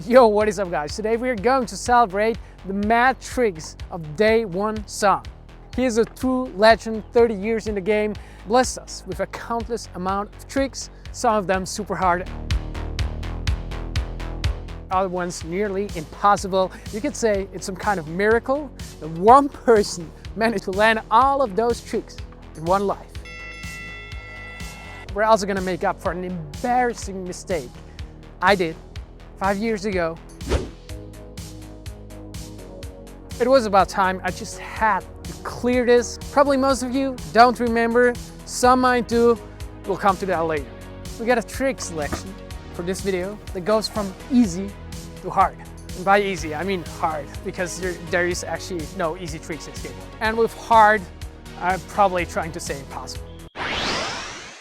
Yo, what is up guys? Today we are going to celebrate the mad tricks of Daewon song. He is a true legend, 30 years in the game, blessed us with a countless amount of tricks, some of them super hard, other ones nearly impossible. You could say it's some kind of miracle that one person managed to land all of those tricks in one life. We're also gonna make up for an embarrassing mistake I did 5 years ago. It was about time. I just had to clear this. Probably most of you don't remember, some might do. We'll come to that later. We got a trick selection for this video that goes from easy to hard. And by easy, I mean hard, because there is actually no easy tricks in skating. And with hard, I'm probably trying to say impossible.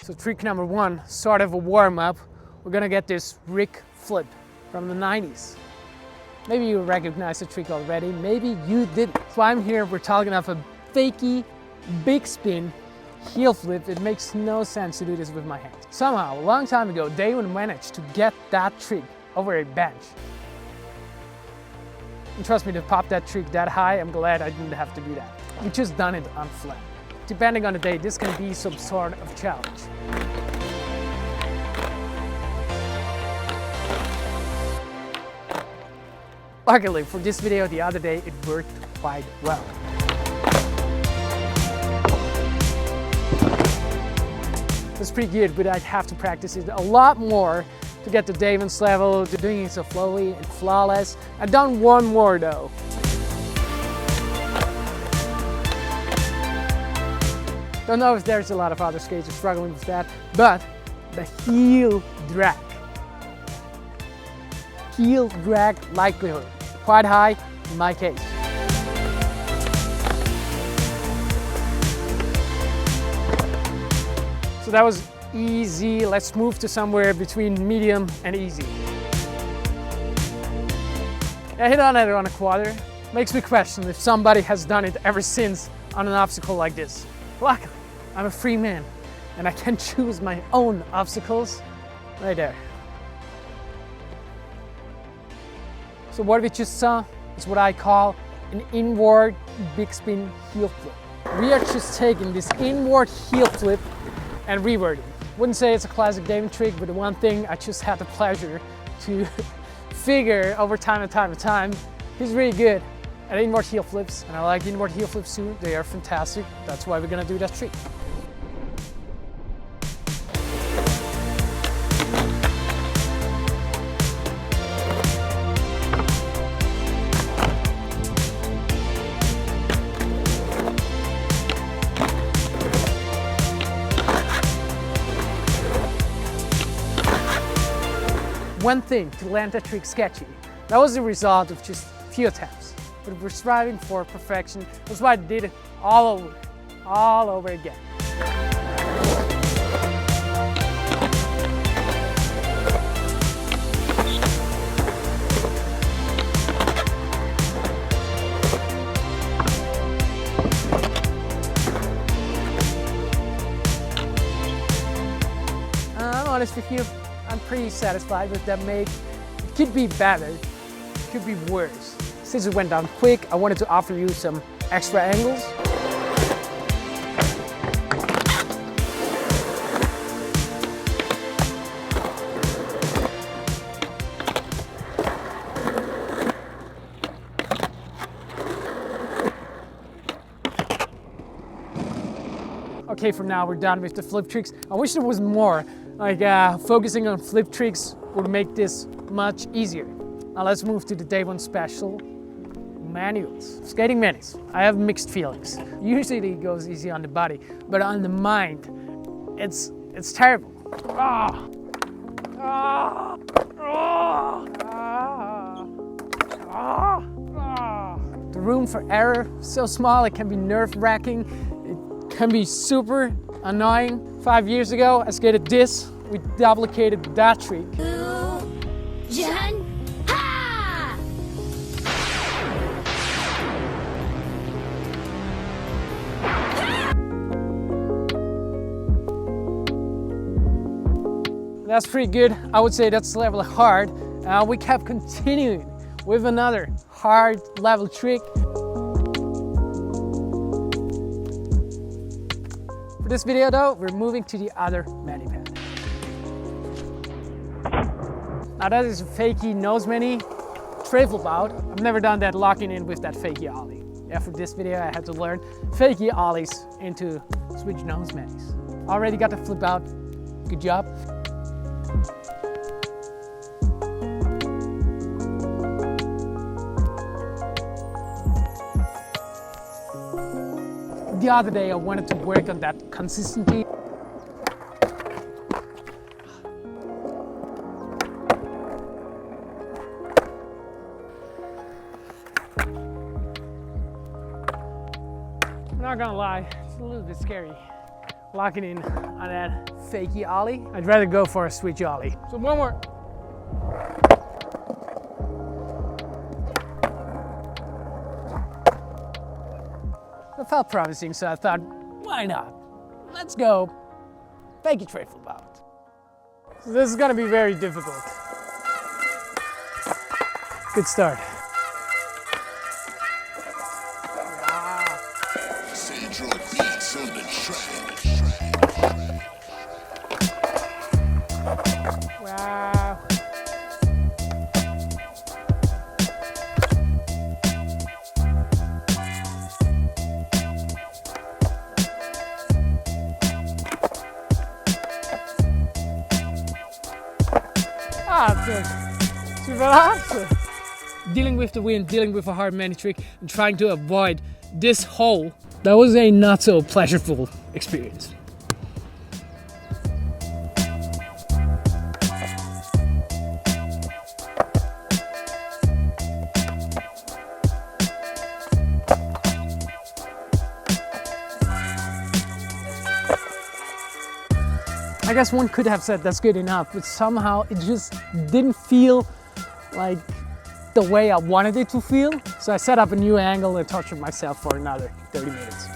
So trick number one, sort of a warm-up. We're gonna get this Rick flip from the 90s. Maybe you recognize the trick already, maybe you didn't. So I'm here, we're talking of a Fakie big spin heel flip. It makes no sense to do this with my hands. Somehow, a long time ago, Daewon managed to get that trick over a bench. And trust me, to pop that trick that high, I'm glad I didn't have to do that. We just done it on flat. Depending on the day, this can be some sort of challenge. Luckily for this video the other day, it worked quite well. It's pretty good, but I'd have to practice it a lot more to get to Daewon's level, doing it so flowy and flawless. I've done one more though. Don't know if there's a lot of other skaters struggling with that, but the heel drag. Heel drag likelihood, quite high in my case. So that was easy. Let's move to somewhere between medium and easy. I hit on it on a quarter. Makes me question if somebody has done it ever since on an obstacle like this. Luckily, I'm a free man and I can choose my own obstacles right there. So what we just saw is what I call an inward big spin heel flip. We are just taking this inward heel flip and rewording. Wouldn't say it's a classic Daewon trick, but the one thing I just had the pleasure to figure over time and time, he's really good at inward heel flips, and I like inward heel flips too. They are fantastic. That's why we're gonna do that trick. One thing to land that trick sketchy. That was the result of just a few attempts. But we're striving for perfection. That's why I did it all over again. I'm honest with you. I'm pretty satisfied with that make. It could be better, it could be worse. Since it went down quick, I wanted to offer you some extra angles. Okay, for now we're done with the flip tricks. I wish there was more. Like focusing on flip tricks would make this much easier. Now let's move to the Daewon special manuals. Skating manuals. I have mixed feelings. Usually it goes easy on the body, but on the mind, it's terrible. Ah. Ah. Ah. Ah. Ah. The room for error is so small, it can be nerve-wracking. It can be super annoying. 5 years ago, I skated this. We duplicated that trick. That's pretty good. I would say that's level hard. We kept continuing with another hard level trick. For this video though, we're moving to the other mani pad. Now that is a Fakie nose mani tray flip out. I've never done that locking in with that Fakie ollie. Yeah, for this video I had to learn Fakie ollies into switch nose manis. Already got the flip out. Good job. The other day I wanted to work on that consistency. I'm not gonna lie, it's a little bit scary locking in on that Fakie ollie. I'd rather go for a switch ollie. So one more. It felt promising, so I thought, why not? Let's go. Fakie tray flip out. So this is gonna be very difficult. Good start. Wow. Dealing with the wind, dealing with a hard mani trick, and trying to avoid this hole, that was a not so pleasurable experience. I guess one could have said that's good enough, but somehow it just didn't feel like the way I wanted it to feel. So I set up a new angle and tortured myself for another 30 minutes.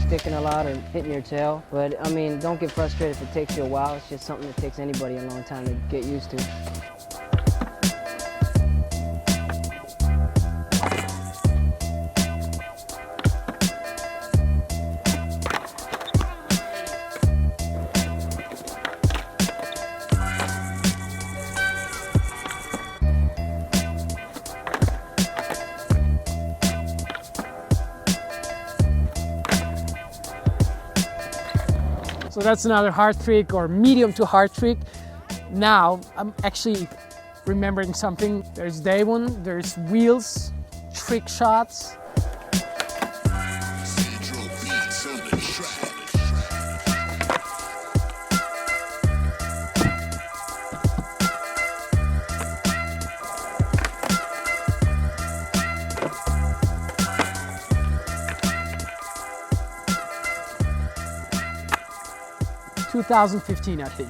Sticking a lot or hitting your tail, but I mean, don't get frustrated if it takes you a while. It's just something that takes anybody a long time to get used to. So that's another hard trick or medium to hard trick. Now I'm actually remembering something. There's Daewon, there's wheels, trick shots. ...2015, I think.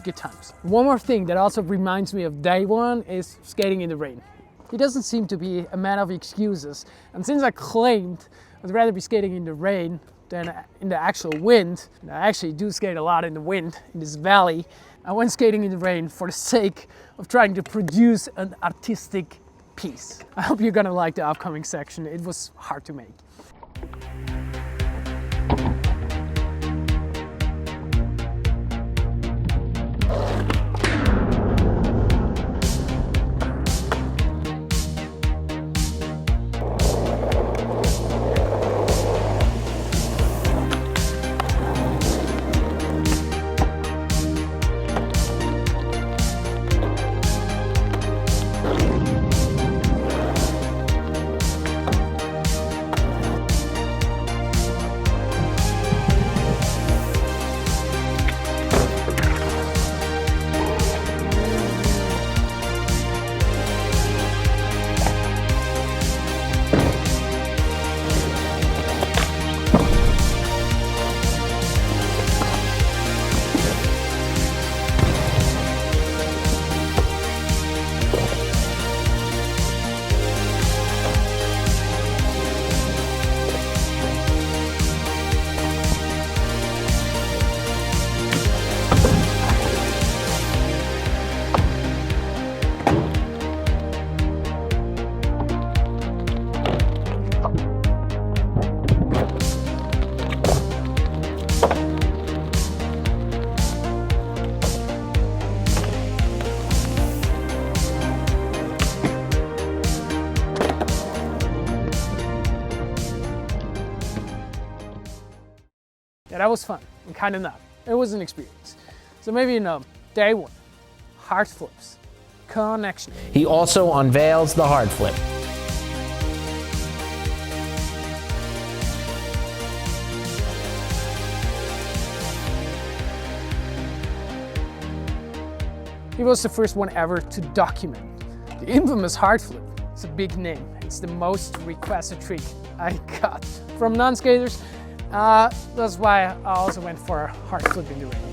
Good times. One more thing that also reminds me of Daewon is skating in the rain. He doesn't seem to be a man of excuses. And since I claimed I'd rather be skating in the rain than in the actual wind, and I actually do skate a lot in the wind in this valley, I went skating in the rain for the sake of trying to produce an artistic piece. I hope you're gonna like the upcoming section. It was hard to make. Yeah, that was fun, and kind of not. It was an experience. So maybe you know, Daewon, hard flips, connection. He also unveils the hard flip. He was the first one ever to document the infamous hard flip. It's a big name. It's the most requested trick I got from non-skaters. That's why I also went for a hard flip in the ring.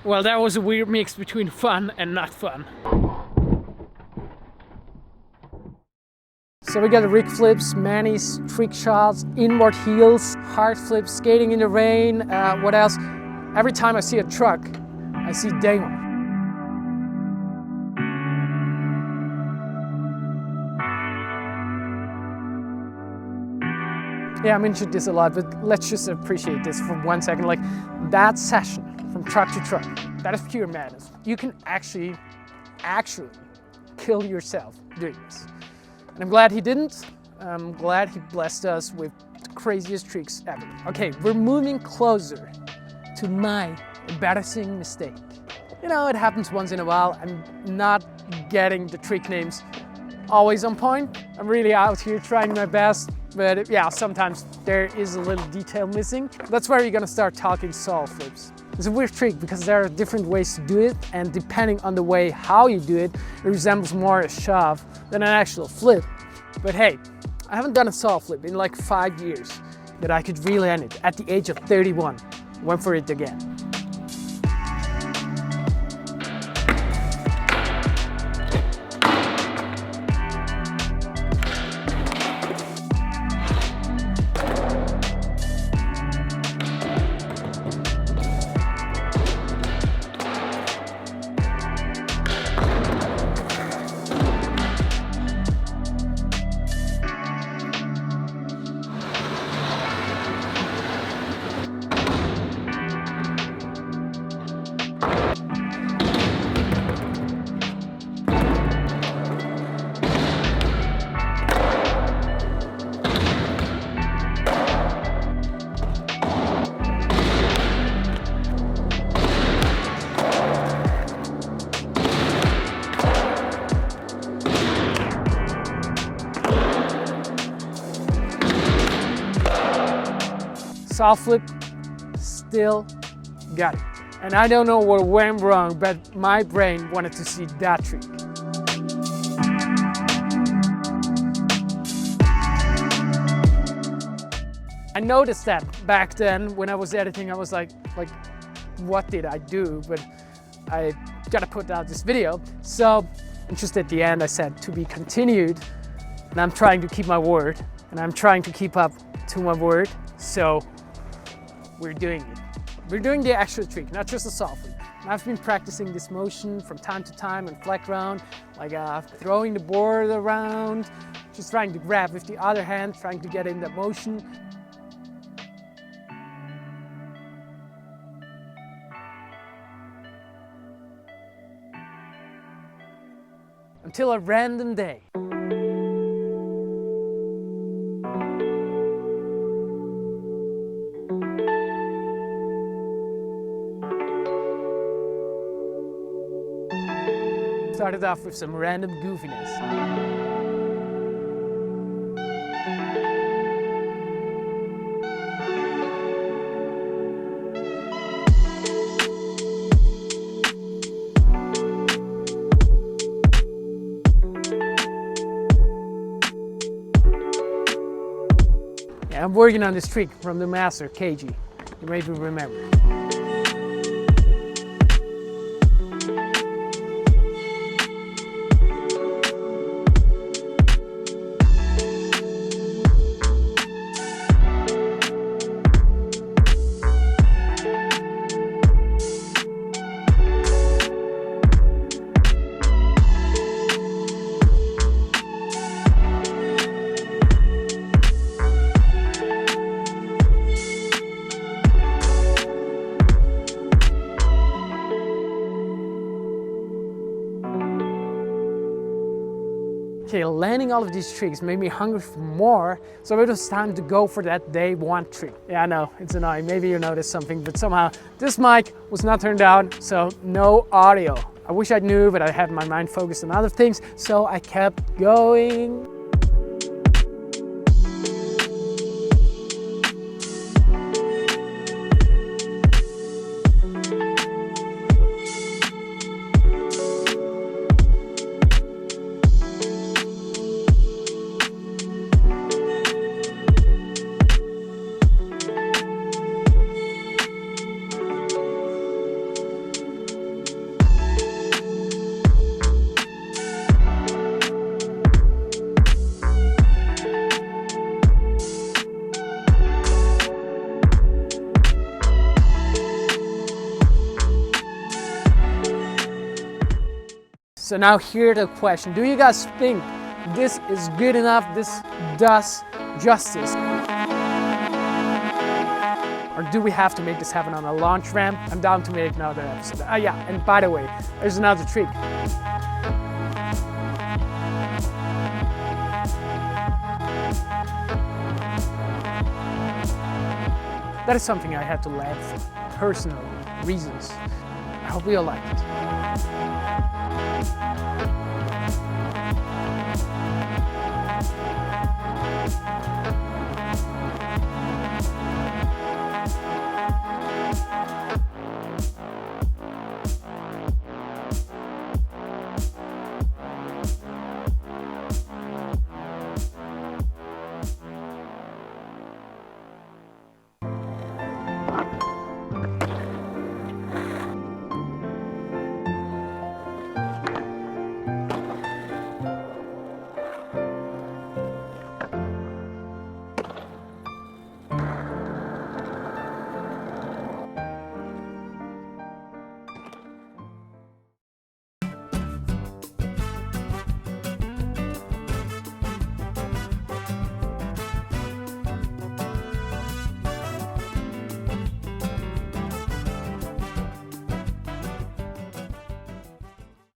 Well, that was a weird mix between fun and not fun. So we got rig flips, manis, trick shots, inward heels, hard flips, skating in the rain, what else? Every time I see a truck, I see Daewon. Yeah, I mentioned this a lot, but let's just appreciate this for 1 second. Like, that session from truck to truck, that is pure madness. You can actually kill yourself doing this. And I'm glad he didn't. I'm glad he blessed us with the craziest tricks ever. Okay, we're moving closer to my embarrassing mistake. You know, it happens once in a while. I'm not getting the trick names always on point. I'm really out here trying my best, but yeah, sometimes there is a little detail missing. That's where you're gonna start talking saw flips. It's a weird trick because there are different ways to do it, and depending on the way how you do it, it resembles more a shove than an actual flip. But hey, I haven't done a saw flip in like 5 years that I could really end it. At the age of 31, went for it again. Saw flip, still got it. And I don't know what went wrong, but my brain wanted to see that trick. I noticed that back then when I was editing. I was like, what did I do? But I gotta put out this video. So, and just at the end I said to be continued, and I'm trying to keep my word, and I'm trying to keep up to my word. So we're doing it. We're doing the actual trick, not just a saw flip. And I've been practicing this motion from time to time and flag round, like throwing the board around, just trying to grab with the other hand, trying to get in that motion. Until a random day. Started off with some random goofiness. Yeah, I'm working on this trick from the master, KG. You maybe remember. Okay, landing all of these tricks made me hungry for more, so it was time to go for that day one trick. Yeah, I know, it's annoying. Maybe you noticed something, but somehow this mic was not turned on, so no audio. I wish I knew, but I had my mind focused on other things, so I kept going. So now here's the question. Do you guys think this is good enough? This does justice? Or do we have to make this happen on a launch ramp? I'm down to make another episode. Yeah, and by the way, there's another trick. That is something I had to learn for personal reasons. I hope you like it.